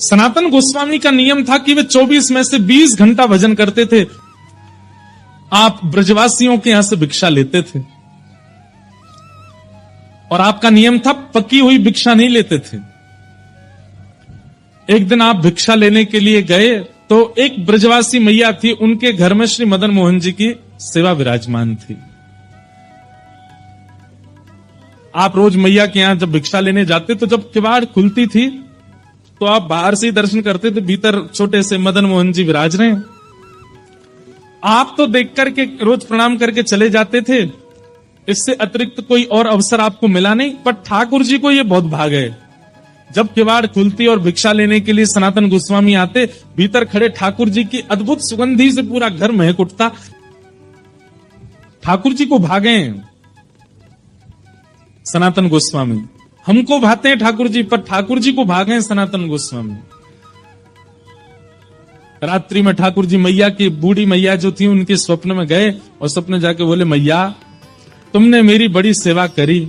सनातन गोस्वामी का नियम था कि वे 24 में से 20 घंटा भजन करते थे। आप ब्रजवासियों के यहां से भिक्षा लेते थे और आपका नियम था पकी हुई भिक्षा नहीं लेते थे। एक दिन आप भिक्षा लेने के लिए गए तो एक ब्रजवासी मैया थी, उनके घर में श्री मदन मोहन जी की सेवा विराजमान थी। आप रोज मैया के यहां जब भिक्षा लेने जाते तो जब किवाड़ खुलती थी तो आप बाहर से ही दर्शन करते थे, भीतर छोटे से मदन मोहन जी विराज रहे हैं। आप तो देख करके रोज प्रणाम करके चले जाते थे, इससे अतिरिक्त कोई और अवसर आपको मिला नहीं। पर ठाकुर जी को यह बहुत भाग है, जब किवाड़ खुलती और भिक्षा लेने के लिए सनातन गोस्वामी आते, भीतर खड़े ठाकुर जी की अद्भुत सुगंधी से पूरा घर महक उठता। ठाकुर जी को भागे सनातन गोस्वामी, हमको भाते हैं ठाकुर जी, पर ठाकुर जी को भागे सनातन गोस्वामी। रात्रि में ठाकुर जी मैया की बूढ़ी मैया जो थी उनके स्वप्न में गए और स्वप्न जाके बोले, मैया तुमने मेरी बड़ी सेवा करी,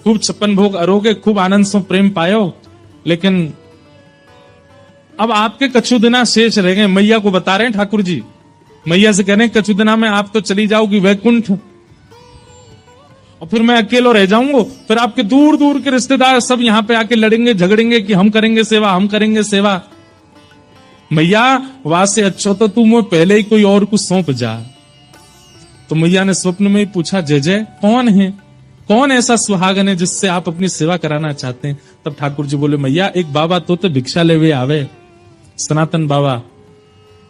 खूब 56 भोग अरोगे, खूब आनंद से प्रेम पायो, लेकिन अब आपके कछु दिना शेष रह गए। मैया को बता रहे हैं ठाकुर जी, मैया से कह रहे हैं कछु दिना में आप तो चली जाओगी वैकुंठ और फिर मैं अकेला रह जाऊंगा। फिर आपके दूर दूर के रिश्तेदार सब यहां पे आके लड़ेंगे झगड़ेंगे कि हम करेंगे सेवा, हम करेंगे सेवा। मैया वहां से अच्छा तो तू मुझे पहले ही कोई और कुछ सौंप जा। तो मैया ने स्वप्न में ही पूछा, जय जय कौन है, कौन ऐसा सुहागन है जिससे आप अपनी सेवा कराना चाहते हैं? तब ठाकुर जी बोले, मैया एक बाबा तो भिक्षा ले वे आवे, सनातन बाबा,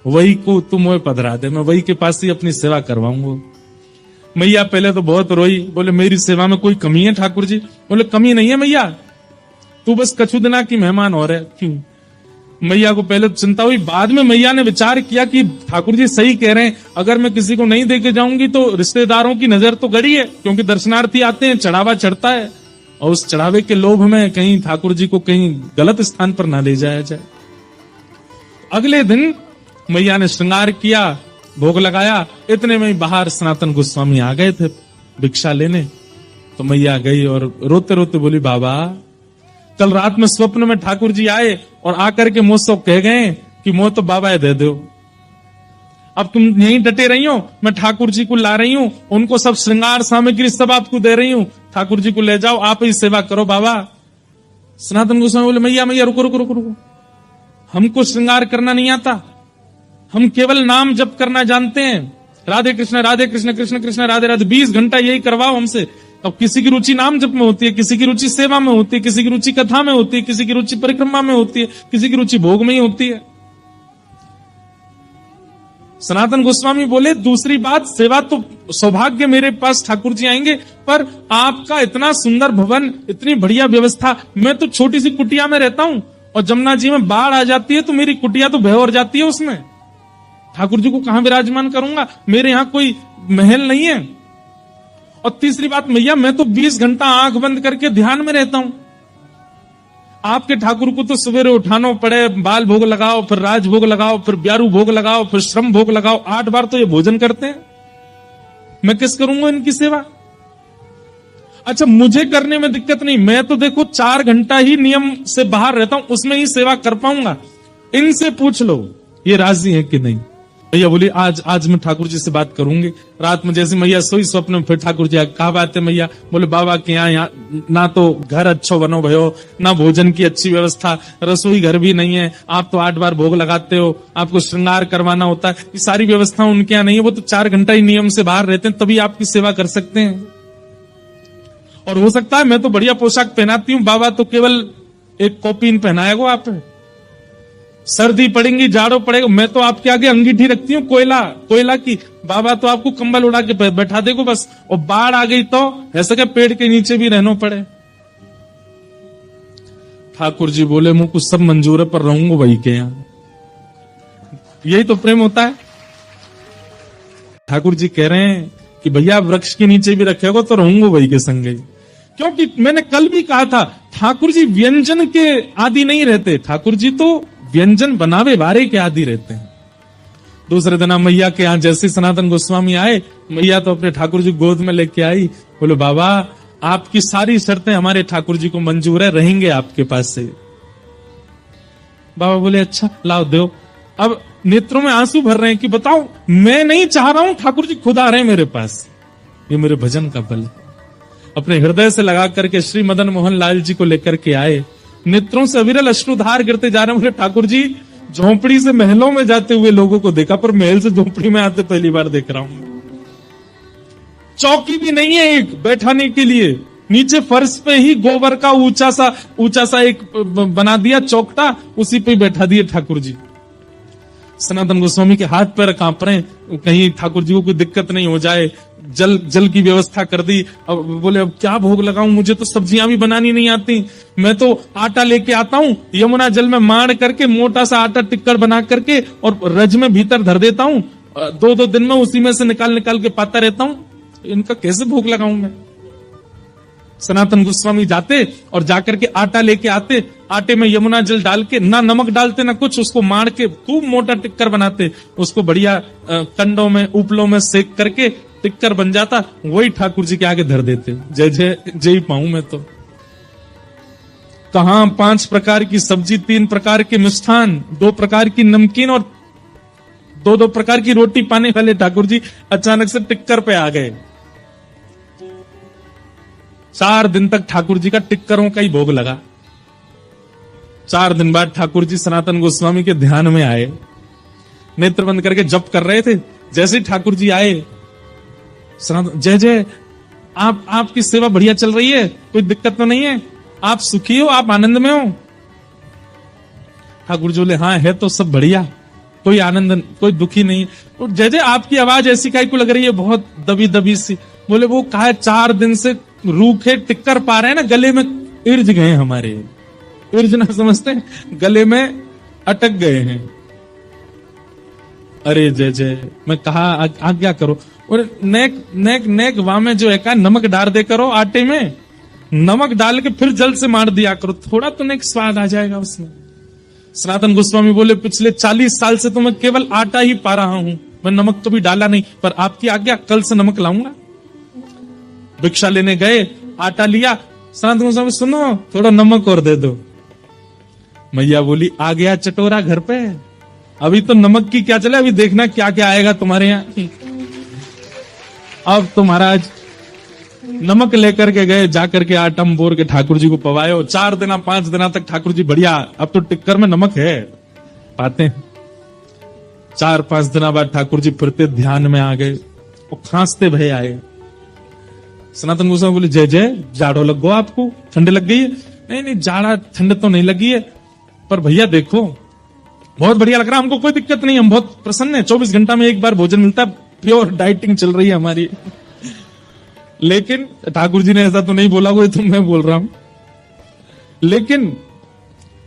वही को तुम मुझे पधरा दे, मैं वही के पास ही अपनी सेवा करवाऊंगा। मैया पहले तो बहुत रोई, बोले मेरी सेवा में कोई कमी है ठाकुर जी? बोले कमी नहीं है मैया, तू बस कछु दिना की मेहमान हो रहे। क्यों? मैया को पहले तो चिंता हुई, बाद में मैया ने विचार किया कि ठाकुर जी सही कह रहे हैं, अगर मैं किसी को नहीं देके जाऊंगी तो रिश्तेदारों की नजर तो गड़ी है, क्योंकि दर्शनार्थी आते हैं, चढ़ावा चढ़ता है, और उस चढ़ावे के लोभ में कहीं ठाकुर जी को कहीं गलत स्थान पर ना ले जाया जाए। अगले दिन मैया ने श्रृंगार किया, भोग लगाया, इतने में ही बाहर सनातन गोस्वामी आ गए थे भिक्षा लेने। तो मैया गई और रोते रोते बोली, बाबा कल रात में स्वप्न में ठाकुर जी आए और आकर के मुझसे कह गए कि मोह तो बाबा दे दो, अब तुम यहीं डटे रही हो, मैं ठाकुर जी को ला रही हूं, उनको सब श्रृंगार सामग्री सब आपको दे रही हूं, ठाकुर जी को ले जाओ, आप ही सेवा करो बाबा। सनातन गोस्वामी बोले, मैया मैया रुको रुको रुको रुको, हमको श्रृंगार करना नहीं आता, हम केवल नाम जप करना जानते हैं, राधे कृष्ण कृष्ण कृष्ण राधे राधे, 20 घंटा यही करवाओ हमसे। अब किसी की रुचि नाम जप में होती है, किसी की रुचि सेवा में होती है, किसी की रुचि कथा में होती है, किसी की रुचि परिक्रमा में होती है, किसी की रुचि भोग में ही होती है। सनातन गोस्वामी बोले, दूसरी बात, सेवा तो सौभाग्य मेरे पास ठाकुर जी आएंगे, पर आपका इतना सुंदर भवन, इतनी बढ़िया व्यवस्था, मैं तो छोटी सी कुटिया में रहता हूं और जमुना जी में बाढ़ आ जाती है तो मेरी कुटिया तो भय जाती है, उसमें ठाकुर जी को कहां विराजमान करूंगा, मेरे यहां कोई महल नहीं है। और तीसरी बात, मैया मैं तो 20 घंटा आंख बंद करके ध्यान में रहता हूं, आपके ठाकुर को तो सवेरे उठाना पड़े, बाल भोग लगाओ, फिर राज भोग लगाओ, फिर ब्यारू भोग लगाओ, फिर श्रम भोग लगाओ, 8 बार तो ये भोजन करते हैं, मैं किस करूंगा इनकी सेवा? अच्छा मुझे करने में दिक्कत नहीं, मैं तो देखो 4 घंटा ही नियम से बाहर रहता हूं, उसमें ही सेवा कर पाऊंगा, इनसे पूछ लो ये राजी है कि नहीं। भैया बोली, आज मैं ठाकुर जी से बात करूंगी। रात में जैसे मैया सोई, स्वप्न में फिर ठाकुर जी कहा बात है मैया? बोले, बाबा के यहाँ ना तो घर अच्छो बनो भयो, ना भोजन की अच्छी व्यवस्था, रसोई घर भी नहीं है, आप तो 8 बार भोग लगाते हो, आपको श्रृंगार करवाना होता है, ये सारी व्यवस्था उनके यहाँ नहीं है, वो तो 4 घंटा ही नियम से बाहर रहते हैं, तभी आपकी सेवा कर सकते हैं। और हो सकता है मैं तो बढ़िया पोशाक पहनाती हूँ, बाबा तो केवल एक कॉपीन पहनाएगा आप, सर्दी पड़ेगी, जाड़ो पड़ेगा, मैं तो आपके आगे अंगीठी रखती हूँ कोयला की, बाबा तो आपको कंबल उड़ा के बैठा देगो बस, और बाढ़ आ गई तो ऐसा क्या पेड़ के नीचे भी रहना पड़े। ठाकुर जी बोले, मुझको सब मंजूर है, पर रहूंगा वही के यहाँ। यही तो प्रेम होता है। ठाकुर जी कह रहे हैं कि भैया वृक्ष के नीचे भी रखेगा तो रहूंगा वही के संग, क्योंकि मैंने कल भी कहा था, ठाकुर जी व्यंजन के आदि नहीं रहते, ठाकुर जी तो व्यंजन बनावे बारे के आदि रहते हैं। दूसरे दिन मैया के यहाँ जैसे सनातन गोस्वामी आए, मैया तो अपने ठाकुर जी गोद में लेके आई, बोले, बाबा आपकी सारी शर्तें हमारे ठाकुर जी को मंजूर है, रहेंगे आपके पास से। बाबा बोले अच्छा लाओ दो। अब नेत्रों में आंसू भर रहे हैं कि बताओ, मैं नहीं चाह रहा हूं, ठाकुर जी खुद आ रहे हैं मेरे पास। ये मेरे भजन का बल। अपने हृदय से लगा करके श्री मदन मोहन लाल जी को लेकर के आए। नेत्रों से अविरल अश्रुधार गिरते जा रहे हैं। बोले ठाकुर जी, झोंपड़ी से महलों में जाते हुए लोगों को देखा, पर महल से झोंपड़ी में आते पहली बार देख रहा हूं। चौकी भी नहीं है एक बैठाने के लिए, नीचे फर्श पे ही गोबर का ऊंचा सा एक बना दिया चौकटा, उसी पे बैठा दिए ठाकुर जी। सनातन गोस्वामी के हाथ पैर कांप रहे हैं, कहीं ठाकुर जी को कोई दिक्कत नहीं हो जाए। जल की व्यवस्था कर दी। अब बोले अब क्या भोग लगाऊं, मुझे तो सब्जियां भी बनानी नहीं आती। मैं तो आटा लेके आता हूं, यमुना जल में मार करके मोटा सा आटा टिक्कर बना करके और रज में भीतर धर देता हूं। 2-2 दिन में उसी में से निकाल के पाता रहता हूं। इनका कैसे भोग लगाऊं मैं। सनातन गोस्वामी जाते और जाकर के आटा लेके आते, आटे में यमुना जल डाल के, ना नमक डालते ना कुछ, उसको मार के खूब मोटा टिक्कर बनाते, उसको बढ़िया कंडों में उपलों में सेक करके टिक्कर बन जाता, वही ठाकुर जी के आगे धर देते। जय जय जय पाऊं मैं तो। कहां 5 प्रकार की सब्जी, 3 प्रकार के मिष्ठान, 2 प्रकार की नमकीन और 2-2 प्रकार की रोटी पाने वाले ठाकुर जी अचानक से टिक्कर पे आ गए। 4 दिन तक ठाकुर जी का टिक्करों का ही भोग लगा। 4 दिन बाद ठाकुर जी सनातन गोस्वामी के ध्यान में आए, नेत्र बंद करके जप कर रहे थे। जैसे ही ठाकुर जी आए, सनातन जय जय, आपकी सेवा बढ़िया चल रही है, कोई दिक्कत तो नहीं है, आप सुखी हो, आप आनंद में हो। ठाकुर जी बोले हाँ है तो सब बढ़िया, कोई आनंद, कोई दुखी नहीं। और जय जय आपकी आवाज ऐसी काहे को लग रही है, बहुत दबी दबी सी। बोले वो कहा 4 दिन से रूखे टिक्कर पा रहे हैं ना, गले में इर्ज गए हमारे। इर्ज ना समझते, गले में अटक गए हैं। अरे जय जय, मैं कहा आज्ञा करो। और नेक वाह में जो है का नमक डाल दे करो आटे में, नमक डाल के फिर जल से मार दिया करो, थोड़ा तो नेक स्वाद आ जाएगा उसमें। सनातन गोस्वामी बोले पिछले 40 साल से तो मैं केवल आटा ही पा रहा हूं, मैं नमक तो भी डाला नहीं, पर आपकी आज्ञा, कल से नमक लाऊंगा। भिक्षा लेने गए, आटा लिया, सनातन गोस्वामी सुनो थोड़ा नमक और दे दो। मैया बोली आ गया चटोरा घर पे, अभी तो नमक की क्या चले, अभी देखना क्या क्या आएगा तुम्हारे यहाँ। अब तो महाराज नमक लेकर के गए, जाकर के आटा बोर के ठाकुर जी को पवायो। 4 दिन 5 दिन तक ठाकुर जी बढ़िया, अब तो टिक्कर में नमक है, पाते हैं। 4-5 दिन बाद ठाकुर जी फिरते ध्यान में आ गए और खांसते भय आए। सनातन गोस्वामी बोले जय जय, जाड़ो लग गो आपको, ठंड लग गई है। नहीं जाड़ा ठंड तो नहीं लगी है, पर भैया देखो बहुत बढ़िया लग रहा है, हमको कोई दिक्कत नहीं, हम बहुत प्रसन्न है। 24 घंटा में एक बार भोजन मिलता है, प्योर डाइटिंग चल रही है हमारी। लेकिन ठाकुर जी ने ऐसा तो नहीं बोला, वो तो मैं बोल रहा हूं। लेकिन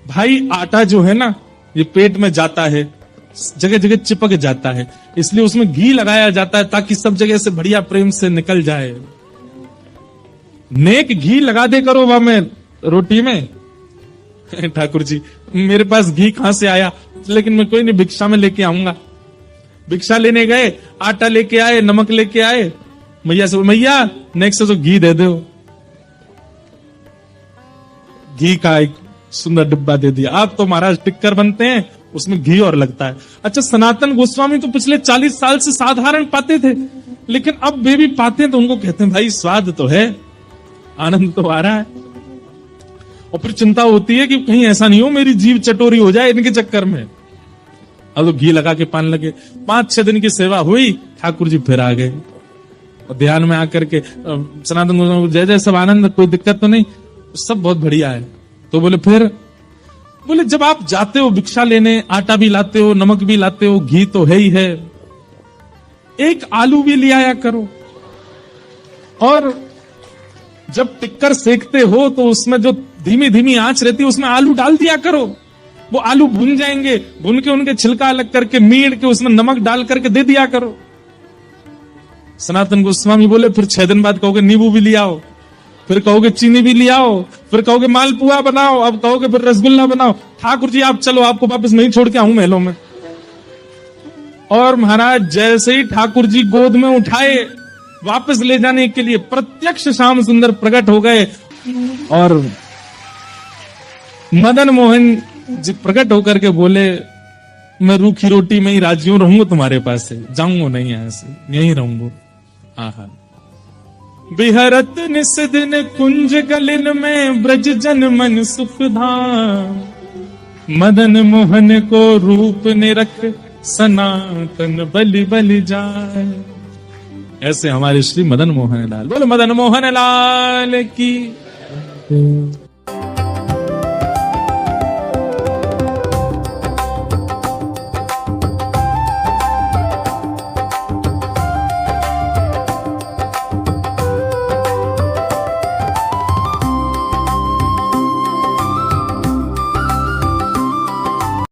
भाई आटा जो है ना, ये पेट में जाता है, जगह जगह चिपक जाता है, इसलिए उसमें घी लगाया जाता है ताकि सब जगह से बढ़िया प्रेम से निकल जाए। नेक घी लगा दे करो वह में रोटी में। ठाकुर जी मेरे पास घी कहां से आया, लेकिन मैं कोई नहीं, भिक्षा में लेके आऊंगा। भिक्षा लेने गए, आटा लेके आए, नमक लेके आए। मैया से मैया नेक्स्ट तो घी दे दो। घी का एक सुंदर डिब्बा दे दिया। आप तो महाराज टिक्कर बनते हैं, उसमें घी और लगता है। अच्छा सनातन गोस्वामी तो पिछले 40 साल से साधारण पाते थे, लेकिन अब वे भी पाते हैं तो उनको कहते हैं भाई स्वाद तो है, आनंद तो आ रहा है। और फिर चिंता होती है कि कहीं ऐसा नहीं हो मेरी जीभ चटोरी हो जाए इनके चक्कर में। अब तो घी लगा के पान लगे। 5-6 दिन की सेवा हुई, ठाकुर जी फिर आ गए और ध्यान में आकर के सनातन गोस्वामी जय जय, सब आनंद, कोई दिक्कत तो नहीं, सब बहुत बढ़िया है। तो बोले फिर, बोले जब आप जाते हो भिक्षा लेने, आटा भी लाते हो, नमक भी लाते हो, घी तो है ही है, एक आलू भी ले आया करो। और जब टिक्कर सेकते हो तो उसमें जो धीमी धीमी आंच रहती है उसमें आलू डाल दिया करो, वो आलू भुन जाएंगे, भुन के उनके छिलका अलग करके मीड़ के उसमें नमक डाल करके दे दिया करो। सनातन गोस्वामी बोले फिर 6 दिन बाद कहोगे नींबू भी ले आओ, फिर कहोगे चीनी भी ले आओ, फिर कहोगे मालपुआ बनाओ, अब कहोगे फिर रसगुल्ला बनाओ। ठाकुर जी आप चलो, आपको वापस नहीं छोड़ के आऊं महलों में। और महाराज जैसे ही ठाकुर जी गोद में उठाए वापस ले जाने के लिए, प्रत्यक्ष श्याम सुंदर प्रकट हो गए और मदन मोहन जी प्रकट होकर के बोले, मैं रूखी रोटी में ही राजी हूं, रहूंगा तुम्हारे पास से, जाऊंगा नहीं यहां से, यहीं रहूंगा। हाँ हाँ। बिहरत निस दिन कुंज गलिन में, ब्रज जन मन सुख धाम, मदन मोहन को रूप निरख, सनातन बलि बलि जाए। ऐसे हमारे श्री मदन मोहन लाल, बोलो मदन मोहन लाल की।